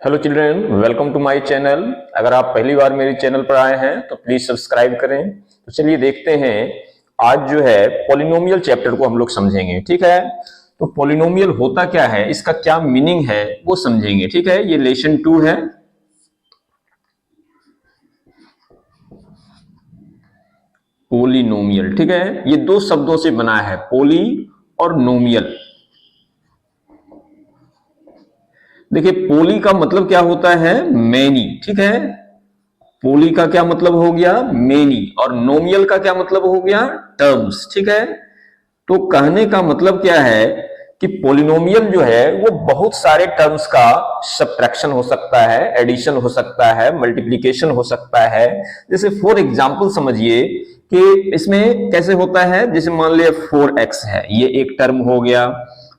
Hello children, welcome to my channel. अगर आप पहली बार मेरे चैनल पर आए हैं तो प्लीज सब्सक्राइब करें। तो चलिए देखते हैं, आज जो है पॉलिनोमियल चैप्टर को हम लोग समझेंगे। ठीक है, तो पॉलिनोमियल होता क्या है, इसका क्या मीनिंग है वो समझेंगे। ठीक है, ये लेसन 2 है। पोलिनोमियल, ठीक है, ये दो शब्दों से बना है, पोली और नोमियल। देखिए, पोली का मतलब क्या होता है, मैनी। ठीक है, पोली का क्या मतलब हो गया, मेनी। और नोमियल का क्या मतलब हो गया, टर्म्स। ठीक है, तो कहने का मतलब क्या है कि पोलिनोमियल जो है वो बहुत सारे टर्म्स का सब्ट्रैक्शन हो सकता है, एडिशन हो सकता है, मल्टीप्लीकेशन हो सकता है। जैसे फॉर एग्जांपल समझिए कि इसमें कैसे होता है, जैसे मान लिया 4x है, ये एक टर्म हो गया,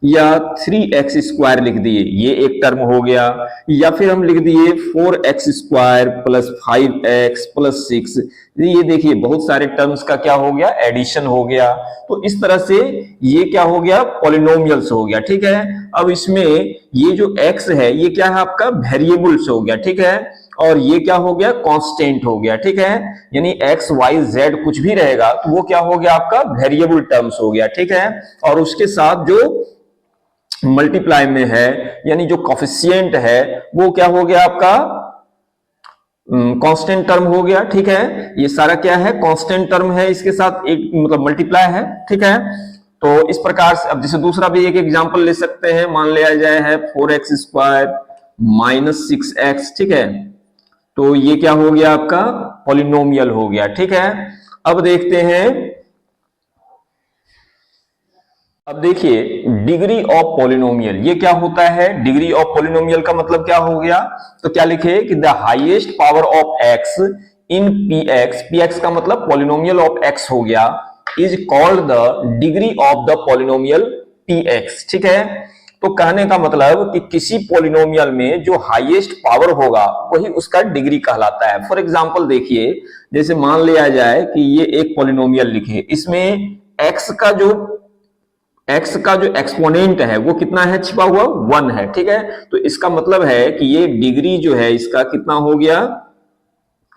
या 3x² लिख दिए, ये एक टर्म हो गया, या फिर हम लिख दिए 4x² प्लस 5x प्लस 6। ये देखिए बहुत सारे टर्म्स का क्या हो गया, एडिशन हो गया। तो इस तरह से ये क्या हो गया, पॉलिनोमियल्स हो गया। ठीक है, अब इसमें ये जो x है ये क्या है, आपका वेरिएबल्स हो गया। ठीक है, और ये क्या हो गया, कांस्टेंट हो गया। ठीक है, यानी x y z कुछ भी रहेगा तो वो क्या हो गया, आपका वेरिएबल टर्म्स हो गया। ठीक है, और उसके साथ जो मल्टीप्लाई में है, यानी जो कॉफिशिएंट है वो क्या हो गया, आपका कांस्टेंट टर्म हो गया। ठीक है, ये सारा क्या है, कांस्टेंट टर्म है, इसके साथ एक मतलब मल्टीप्लाई है। ठीक है, तो इस प्रकार से अब जैसे दूसरा भी एक एग्जांपल ले सकते हैं, मान लिया जाए है 4x² माइनस 6x। ठीक है, तो ये क्या हो गया, आपका पॉलिनोमियल हो गया। ठीक है, अब देखते हैं, अब देखिए डिग्री ऑफ पॉलिनोमियल ये क्या होता है। डिग्री ऑफ पॉलिनोमियल का मतलब क्या हो गया, तो क्या लिखे कि the highest power of x in px, px का मतलब पॉलिनोमियल ऑफ x हो गया, is called the degree of the polynomial px। ठीक है, तो कहने का मतलब कि किसी पॉलिनोमियल में जो हाईएस्ट पावर होगा वही उसका डिग्री कहलाता है। फॉर एग्जांपल देखिए, जैसे मान लिया जाए कि ये एक पॉलिनोमियल लिखे, इसमें x का जो एक्सपोनेंट है वो कितना है, छिपा हुआ 1 है। ठीक है, तो इसका मतलब है कि ये डिग्री जो है इसका कितना हो गया,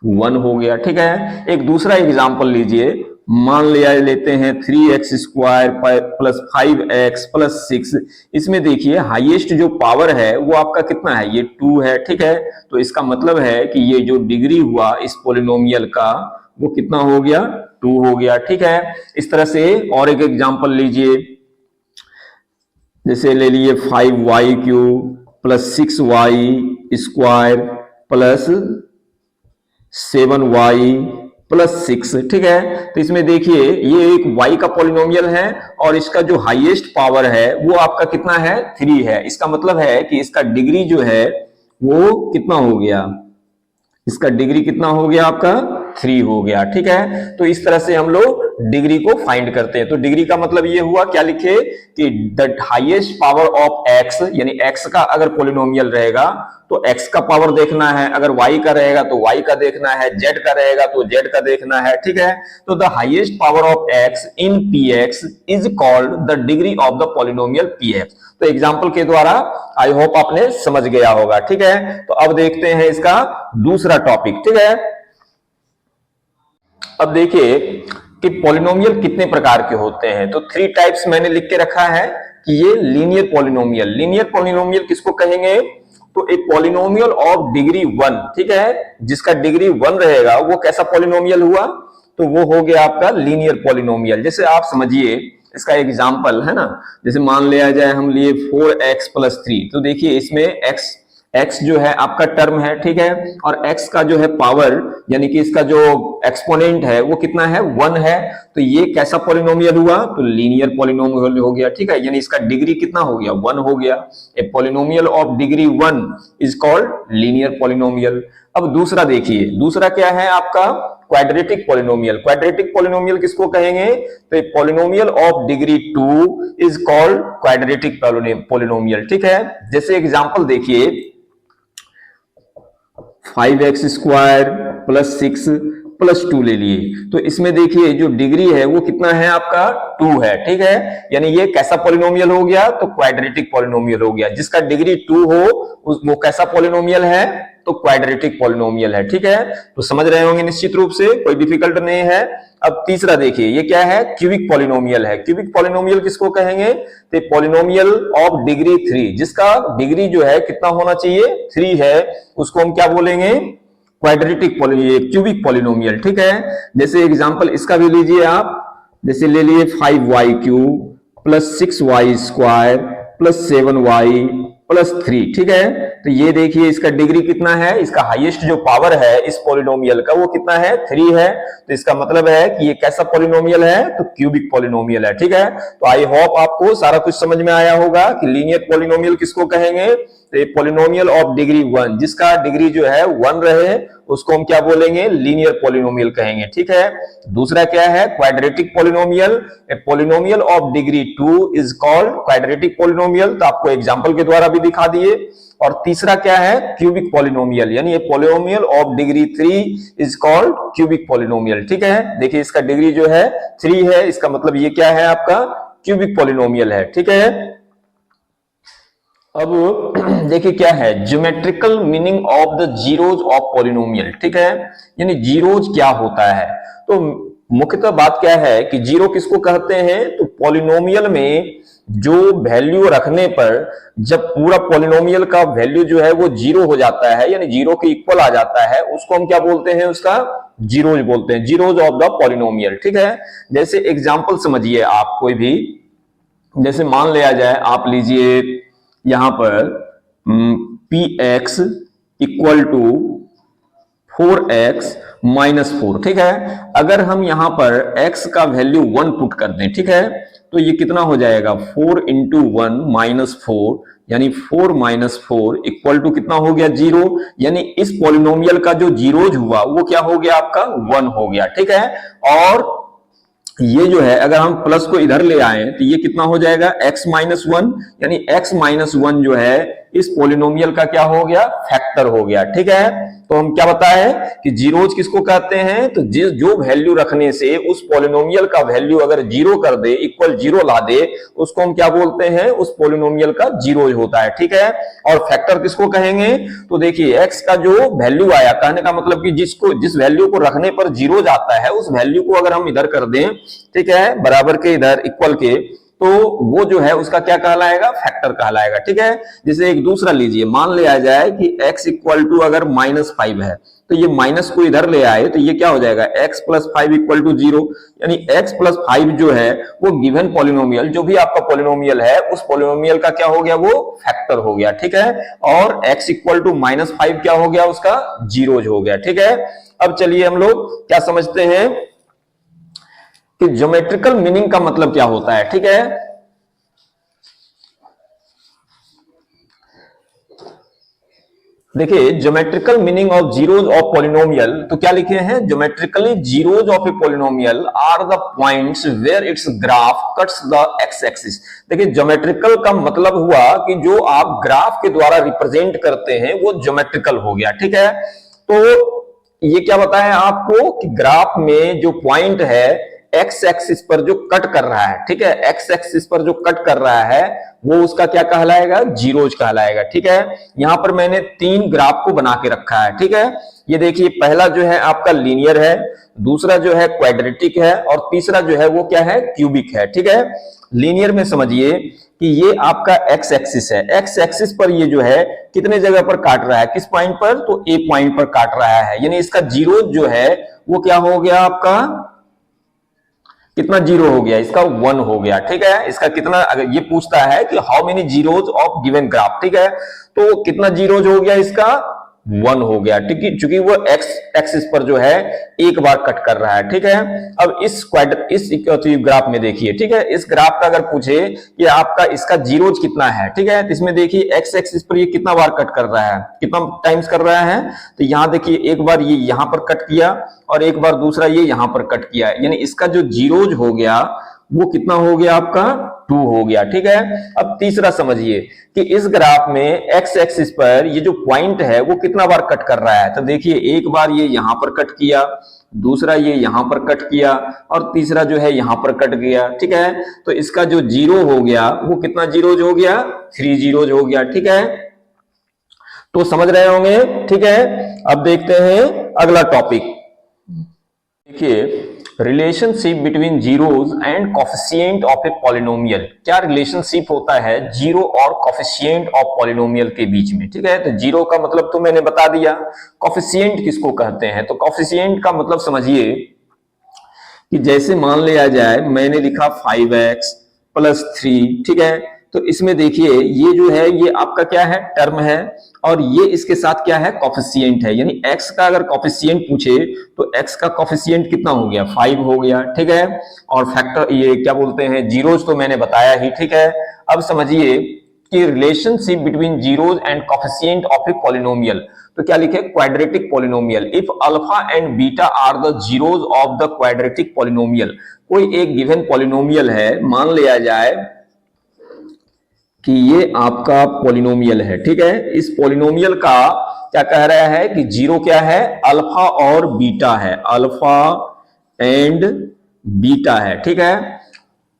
1 हो गया। ठीक है, एक दूसरा एग्जांपल लीजिए, मान लिया लेते हैं 3x² प्लस 5x प्लस 6। इसमें देखिए हाईएस्ट जो पावर है वो आपका कितना है, ये 2 है। ठीक है, तो इसका मतलब है कि ये जो डिग्री हुआ इस पॉलिनोमियल का वो कितना हो गया, 2 हो गया। ठीक है, इस तरह से और एक एग्जांपल लीजिए, जैसे ले लिए 5y³ plus 6y² plus 7y plus 6। ठीक है, तो इसमें देखिए ये एक y का पॉलिनोमियल है और इसका जो हाईएस्ट पावर है वो आपका कितना है, 3 है। इसका मतलब है कि इसका डिग्री जो है वो कितना हो गया, इसका डिग्री कितना हो गया, आपका 3 हो गया। ठीक है, तो इस तरह से हम लोग डिग्री को फाइंड करते हैं। तो डिग्री का मतलब ये हुआ, क्या लिखे कि the highest power of x, यानी x का अगर पॉलिनोमियल रहेगा तो x का पावर देखना है, अगर y का रहेगा तो y का देखना है, z का रहेगा तो z का देखना है। ठीक है, तो the highest power of x in px is called the degree of the polynomial px। तो एग्जाम्पल के द्वारा आई होप आपने समझ गया होगा। ठीक है, तो अब देखते हैं इसका दूसरा टॉपिक। ठीक है, अब देखिए कि पॉलिनोमियल कितने प्रकार के होते हैं, तो 3 टाइप्स मैंने लिख के रखा है कि ये लीनियर पॉलिनोमियल। लीनियर पॉलिनोमियल किसको कहेंगे, तो एक पॉलिनोमियल ऑफ डिग्री 1। ठीक है, जिसका डिग्री 1 रहेगा वो कैसा पॉलिनोमियल हुआ, तो वो हो गया आपका लीनियर पॉलिनोमियल। जैसे आप समझिए इसका एग्जाम्पल है ना, जैसे मान लिया जाए हम लिए 4x प्लस 3, तो देखिए इसमें x जो है आपका टर्म है। ठीक है, और x का जो है पावर यानी कि इसका जो एक्सपोनेंट है वो कितना है, 1 है। तो ये कैसा पॉलिनोमियल हुआ, तो लीनियर पॉलिनोमियल हो गया। ठीक है, यानी इसका डिग्री कितना हो गया, 1 हो गया। A polynomial of degree 1 is called linear polynomial. अब दूसरा देखिए, दूसरा क्या है आपका, क्वाड्रेटिक पॉलिनोमियल। क्वाड्रेटिक पॉलिनोमियल किसको कहेंगे, तो एक polynomial of degree 2 is called quadratic polynomial. ठीक है, जैसे एग्जांपल देखिए 5x² प्लस 6 +2 ले लिए, तो इसमें देखिए जो डिग्री है वो कितना है आपका 2 है, ठीक है। यानी ये कैसा पॉलिनोमियल हो गया, तो क्वाड्रेटिक पॉलिनोमियल हो गया। जिसका डिग्री 2 हो वो कैसा पॉलिनोमियल है, तो क्वाड्रेटिक पॉलिनोमियल है, ठीक है। तो समझ रहे होंगे निश्चित रूप से, कोई डिफिकल्ट नहीं है। अब तीसरा देखिए, ये क्या है, क्यूबिक पॉलिनोमियल है। क्यूबिक पॉलिनोमियल किसको कहेंगे, तो पॉलिनोमियल ऑफ डिग्री 3, जिसका डिग्री जो है कितना होना चाहिए, 3 है, उसको हम क्या बोलेंगे, क्वाड्रेटिक क्यूबिक पॉलिनोमियल, ठीक है। जैसे एग्जांपल इसका भी लीजिए आप, जैसे ले लिए 5y³ plus 6y² plus 7y plus 3, ठीक है। तो ये देखिए इसका डिग्री कितना है, इसका हाईएस्ट जो पावर है इस पॉलिनोमियल का वो कितना है, 3 है। तो इसका मतलब है कि ये कैसा पॉलिनोमियल है, तो क्यूबिक पॉलिनोमियल है, ठीक है। तो आई होप आपको सारा कुछ समझ में आया होगा कि लीनियर पॉलिनोमियल किसको कहेंगे, तो ये पॉलिनोमियल ऑफ डिग्री 1, जिसका डिग्री जो है 1 रहे, उसको हम क्या बोलेंगे, लीनियर पॉलिनोमियल कहेंगे, ठीक है। दूसरा क्या है, quadratic polynomial. A polynomial of degree 2 is called quadratic polynomial, तो आपको एग्जांपल के द्वारा भी दिखा दिए। और तीसरा क्या है, क्यूबिक पॉलिनोमियल, यानी ये polynomial of degree 3 is called cubic polynomial, ठीक है। देखिए इसका डिग्री जो है 3 है, इसका मतलब ये क्या है आपका क्यूबिक पॉलिनोमियल है, ठीक है। अब देखिए क्या है, geometrical meaning of the zeros of polynomial, ठीक है। यानी जीरोज क्या होता है, तो मुख्यतः बात क्या है कि जीरो किसको कहते हैं, तो पॉलिनोमियल में जो वैल्यू रखने पर जब पूरा पॉलिनोमियल का वैल्यू जो है वो जीरो हो जाता है, यानी जीरो के इक्वल आ जाता है, उसको हम क्या बोलते हैं, उसका जीरोज बोलते हैं, जीरोज ऑफ द पॉलिनोमियल, ठीक है। जैसे एग्जांपल समझिए आप, कोई भी जैसे मान लिया जाए, आप लीजिए यहां पर px equal to 4x minus 4, ठीक है। अगर हम यहां पर x का वैल्यू 1 पुट कर दें, ठीक है, तो ये कितना हो जाएगा, 4 इंटू 1 माइनस 4, यानी 4 माइनस 4 इक्वल टू कितना हो गया, 0। यानी इस पॉलिनोमियल का जो जीरोज हुआ वो क्या हो गया आपका, 1 हो गया, ठीक है। और ये जो है अगर हम प्लस को इधर ले आए तो ये कितना हो जाएगा, x माइनस 1, यानी x माइनस 1 जो है इस पॉलिनोमियल का क्या हो गया, फैक्टर हो गया, ठीक है। तो हम क्या बताए कि जीरोज किसको कहते हैं, तो जो वैल्यू रखने से उस पॉलिनोमियल का वैल्यू अगर 0 कर दे, इक्वल 0 ला दे, उसको हम क्या बोलते हैं, उस पॉलिनोमियल का जीरोज होता है, ठीक है। और फैक्टर किसको कहेंगे, तो देखिए x का जो वैल्यू आया, कहने का मतलब कि जिस वैल्यू को रखने पर जीरोज आता है, उस वैल्यू को अगर हम इधर कर दें, ठीक है, बराबर के इधर इक्वल के, तो वो जो है उसका क्या कहलाएगा, फैक्टर कहलाएगा, ठीक है। जैसे एक दूसरा लीजिए, मान लिया जाए कि x इक्वल टू अगर -5 है, तो ये माइनस को इधर ले आए तो ये क्या हो जाएगा, x प्लस 5 इक्वल टू 0, यानी x प्लस 5 जो है वो गिवन पॉलिनोमियल, जो भी आपका पॉलिनोमियल है उस पॉलिनोमियल का क्या हो गया, वो फैक्टर हो गया, ठीक है। और x इक्वल टू -5 क्या हो गया, उसका जीरोज हो गया, ठीक है। अब चलिए हम लोग क्या समझते हैं कि ज्योमेट्रिकल मीनिंग का मतलब क्या होता है, ठीक है। देखिए geometrical meaning of zeros of polynomial, तो क्या लिखे हैं, geometrically zeros of a polynomial are the points where its graph cuts the x axis. देखिए ज्योमेट्रिकल का मतलब हुआ कि जो आप ग्राफ के द्वारा रिप्रेजेंट करते हैं वो ज्योमेट्रिकल हो गया, ठीक है। तो ये क्या बताया आपको कि ग्राफ में जो पॉइंट है एक्स एक्सिस पर जो कट कर रहा है, ठीक है, एक्स एक्सिस पर जो कट कर रहा है वो उसका क्या कहलाएगा, जीरोज कहलाएगा, ठीक है। यहां पर मैंने 3 ग्राफ को बना के रखा है, ठीक है। ये देखिए पहला जो है आपका लीनियर है, दूसरा जो है क्वाड्रेटिक है, और तीसरा जो है वो क्या है, क्यूबिक है, ठीक है। लीनियर में समझिए कि ये आपका एक्स एक्सिस है, एक्स एक्सिस पर ये जो है कितने जगह पर काट रहा है, किस पॉइंट पर, तो ए पॉइंट पर काट रहा है, यानी इसका जीरोज जो है वो क्या हो गया आपका, कितना जीरो हो गया, इसका 1 हो गया, ठीक है। इसका कितना, अगर ये पूछता है कि how many zeros of given graph, ठीक है, तो कितना जीरोज हो गया, इसका 1 हो गया, ठीक है, चूंकि वो एक्स एक्सिस पर जो है एक बार कट कर रहा है, ठीक है। अब इस ग्राफ में देखिए, ठीक है, इस ग्राफ का अगर पूछे कि आपका इसका जीरोज कितना है, ठीक है, तो इसमें देखिए एक्स एक्सिस पर ये कितना बार कट कर रहा है, कितना टाइम्स कर रहा है, तो यहां देखिए एक बार ये यहां पर कट किया और एक बार दूसरा ये यहां पर कट किया, यानी इसका जो जीरोज हो गया वो कितना हो गया आपका 2 हो गया। ठीक है, अब तीसरा समझिए कि इस ग्राफ में एक्स एक्सिस पर ये जो पॉइंट है वो कितना बार कट कर रहा है। तो देखिए एक बार ये यहां पर कट किया, दूसरा ये यहां पर कट किया, और तीसरा जो है यहां पर कट गया। ठीक है, तो इसका जो जीरो हो गया वो कितना जीरोज हो गया, 3 जीरोज हो गया। ठीक है, तो समझ रहे होंगे। ठीक है, अब देखते हैं अगला टॉपिक। देखिए, relationship between zeros and coefficient of a polynomial. क्या रिलेशनशिप होता है जीरो और कोफिशिएंट ऑफ पॉलिनोमियल के बीच में। ठीक है, तो जीरो का मतलब तो मैंने बता दिया, कोफिशिएंट किसको कहते हैं। तो कोफिशिएंट का मतलब समझिए कि जैसे मान लिया जाए मैंने लिखा 5x प्लस 3। ठीक है, तो इसमें देखिए ये जो है ये आपका क्या है, टर्म है, और ये इसके साथ क्या है, कॉफिशिएंट है। यानी x का अगर कॉफिशिएंट पूछे तो x का कॉफिशिएंट कितना हो गया, 5 हो गया। ठीक है, और फैक्टर ये क्या बोलते हैं, जीरोज तो मैंने बताया ही। ठीक है, अब समझिए कि relationship between zeros and coefficient of a polynomial. तो क्या लिखे, quadratic polynomial. If alpha and beta are the zeros of the quadratic polynomial. कोई एक गिवन पॉलिनोमियल है, मान लिया जाए कि ये आपका पॉलिनोमियल है। ठीक है, इस पॉलिनोमियल का क्या कह रहा है कि जीरो क्या है, अल्फा और बीटा है, अल्फा एंड बीटा है। ठीक है,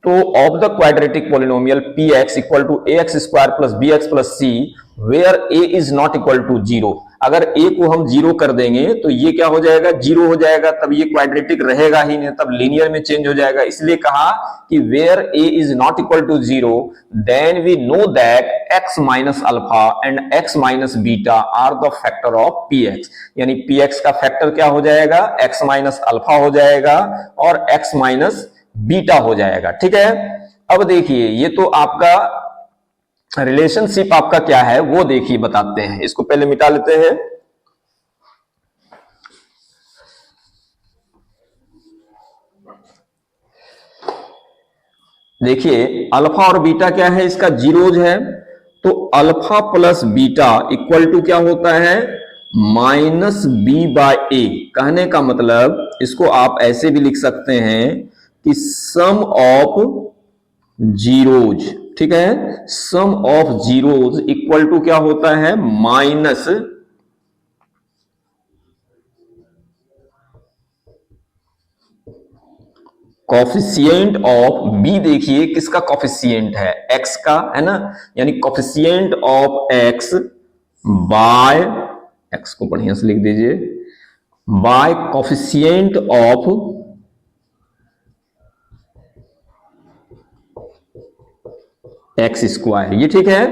तो of the quadratic polynomial p x equal to a x square plus b x plus c where a is not equal to zero. अगर ए को हम जीरो कर देंगे तो ये क्या हो जाएगा, जीरो हो जाएगा, तब ये क्वाड्रेटिक रहेगा ही नहीं, तब लीनियर में चेंज हो जाएगा। इसलिए कहा कि where a is not equal to zero then we know that x minus alpha and x minus beta are the factor of p x. यानी पी एक्स का फैक्टर क्या हो जाएगा, एक्स माइनस अल्फा हो जाएगा और एक्स माइनस बीटा हो जाएगा। ठीक है, अब देखिए ये तो आपका रिलेशनशिप आपका क्या है वो देखिए बताते हैं। इसको पहले मिटा लेते हैं। देखिए अल्फा और बीटा क्या है, इसका जीरोज है, तो alpha plus beta equal to क्या होता है, माइनस बी बाय ए। कहने का मतलब इसको आप ऐसे भी लिख सकते हैं कि सम ऑफ जीरोज। ठीक है, सम ऑफ जीरोज इक्वल टू क्या होता है, माइनस कॉफिशिएंट ऑफ बी। देखिए किसका कॉफिशिएंट है, एक्स का, है ना, यानी coefficient of x by, x को बढ़िया से लिख दीजिए, by coefficient of x square. ये ठीक है,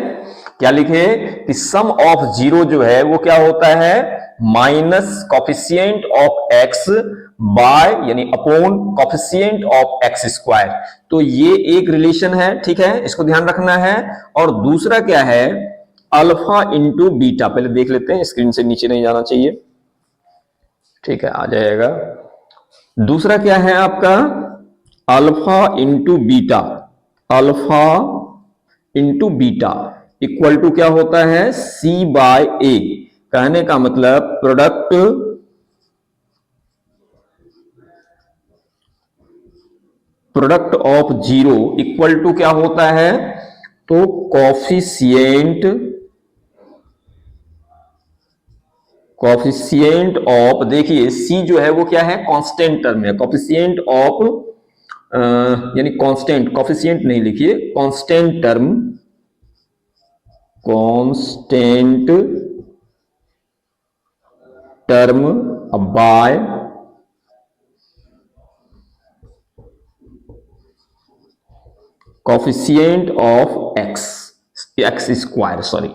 क्या लिखे कि सम ऑफ जीरो जो है वो क्या होता है, minus coefficient of x by यानी upon coefficient of x square. तो ये एक रिलेशन है। ठीक है, इसको ध्यान रखना है। और दूसरा क्या है, अल्फा इंटू बीटा। पहले देख लेते हैं, स्क्रीन से नीचे नहीं जाना चाहिए। ठीक है, आ जाएगा। दूसरा क्या है आपका, alpha into beta, alpha into beta equal to क्या होता है, सी बाय ए। कहने का मतलब product of zero equal to क्या होता है, तो कॉफिशिएंट ऑफ, देखिए सी जो है वो क्या है, कांस्टेंट टर्म है, कॉफिशिएंट ऑफ यानी कांस्टेंट, कॉफिशिएंट नहीं लिखिए, constant term, constant term by coefficient of x square, sorry.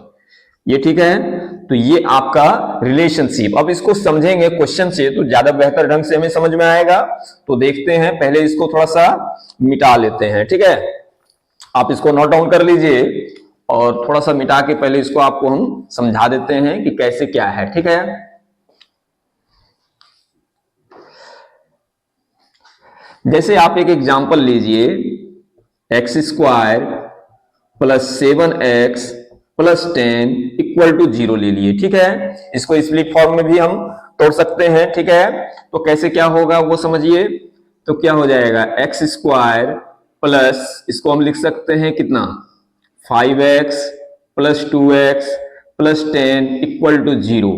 ये ठीक है, तो ये आपका रिलेशनशिप। अब इसको समझेंगे क्वेश्चन से तो ज्यादा बेहतर ढंग से हमें समझ में आएगा। तो देखते हैं, पहले इसको थोड़ा सा मिटा लेते हैं। ठीक है, आप इसको नोट डाउन कर लीजिए और थोड़ा सा मिटा के पहले इसको आपको हम समझा देते हैं कि कैसे क्या है। ठीक है, जैसे आप एक एग्जांपल लीजिए, x square plus 7x plus 10 equal to 0 ले लिए। ठीक है, इसको स्प्लिट फॉर्म में भी हम तोड़ सकते हैं। ठीक है, तो कैसे क्या होगा वो समझिए। तो क्या हो जाएगा, एक्स स्क्वायर प्लस इसको हम लिख सकते हैं कितना 5x plus 2x plus 10 equal to 0।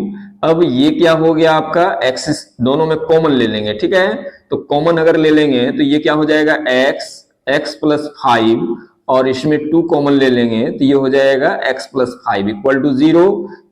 अब ये क्या हो गया आपका x, दोनों में कॉमन ले लेंगे, ठीक है। तो कॉमन अगर ले लेंगे तो ये क्या हो जाएगा x प्लस 5 और इसमें 2 कॉमन ले लेंगे तो ये हो जाएगा x प्लस 5 इक्वल टू 0,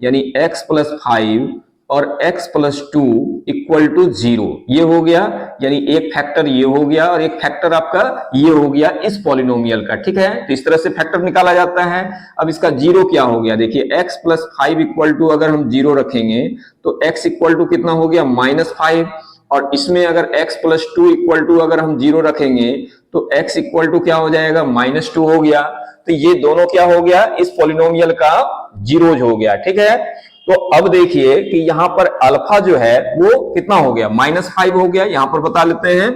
यानी x प्लस 5 और x प्लस 2 इक्वल टू 0। ये हो गया, यानी एक फैक्टर ये हो गया और एक फैक्टर आपका ये हो गया इस पॉलिनोमियल का, ठीक है। तो इस तरह से फैक्टर निकाला जाता है। अब इसका जीरो क्या हो गया, देखिए x प्लस 5 इक्वल टू अगर हम जीरो रखेंगे तो x इक्वल टू कितना हो गया -5, और इसमें अगर x प्लस 2 इक्वल टू अगर हम जीरो रखेंगे तो x इक्वल टू क्या हो जाएगा -2 हो गया। तो ये दोनों क्या हो गया, इस पॉलिनोमियल का जीरोज हो गया, ठीक है। तो अब देखिए कि यहां पर अल्फा जो है वो कितना हो गया -5 हो गया। यहां पर बता लेते हैं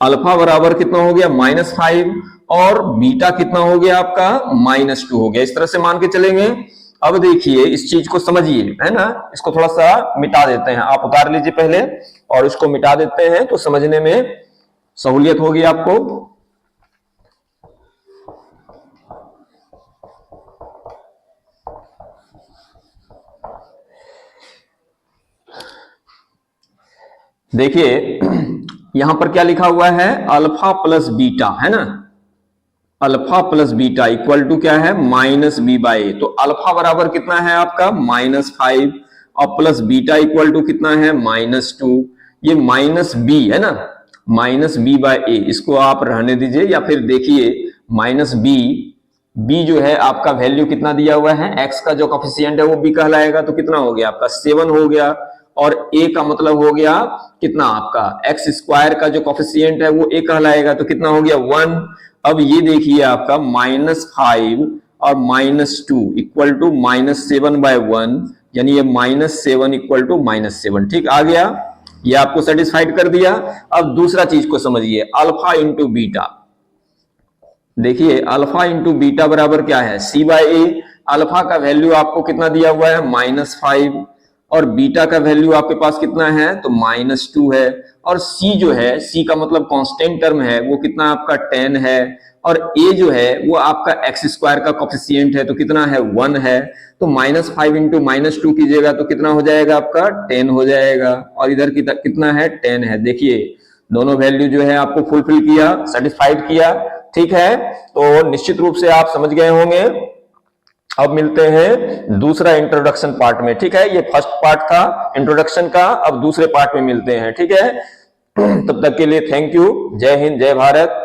अल्फा बराबर कितना हो गया -5 और बीटा कितना हो गया आपका -2 हो गया। इस तरह से मान के चलेंगे। अब देखिए इस चीज को समझिए, है ना, इसको थोड़ा सा मिटा देते हैं, आप उतार लीजिए पहले और इसको मिटा देते हैं तो समझने में सहूलियत होगी आपको। देखिए यहां पर क्या लिखा हुआ है, अल्फा प्लस बीटा, है ना, alpha plus beta equal to क्या है -b/a। तो अल्फा बराबर कितना है आपका -5 और प्लस बीटा इक्वल टू कितना है -2। ये -b है ना, -b/a, इसको आप रहने दीजिए, या फिर देखिए -b जो है आपका वैल्यू कितना दिया हुआ है, x का जो कोफिशिएंट है वो b कहलाएगा, तो कितना हो गया आपका 7 हो गया, और a का मतलब हो गया कितना आपका x स्क्वायर का जो कोफिशिएंट है वो a कहलाएगा, तो कितना हो गया 1। अब ये देखिए आपका -5 और -2 इक्वल टू -7/1, यानी ये -7 इक्वल टू -7, ठीक आ गया, ये आपको सेटिस्फाइड कर दिया। अब दूसरा चीज को समझिए, अल्फा इंटू बीटा। देखिए अल्फा इंटू बीटा बराबर क्या है c/a। अल्फा का वैल्यू आपको कितना दिया हुआ है -5 और बीटा का वैल्यू आपके पास कितना है तो -2 है, और c जो है, c का मतलब कांस्टेंट टर्म है, वो कितना आपका 10 है, और a जो है वो आपका x स्क्वायर का कोफिशिएंट है, तो कितना है 1 है। तो -5 इंटू -2 कीजिएगा तो कितना हो जाएगा आपका 10 हो जाएगा, और इधर कितना है 10 है। देखिए दोनों वैल्यू जो है आपको फुलफिल किया, सेटिस्फाइड किया, ठीक है। तो निश्चित रूप से आप समझ गए होंगे। अब मिलते हैं दूसरा इंट्रोडक्शन पार्ट में, ठीक है। ये फर्स्ट पार्ट था इंट्रोडक्शन का, अब दूसरे पार्ट में मिलते हैं, ठीक है। तब तक के लिए थैंक यू, जय हिंद, जय भारत।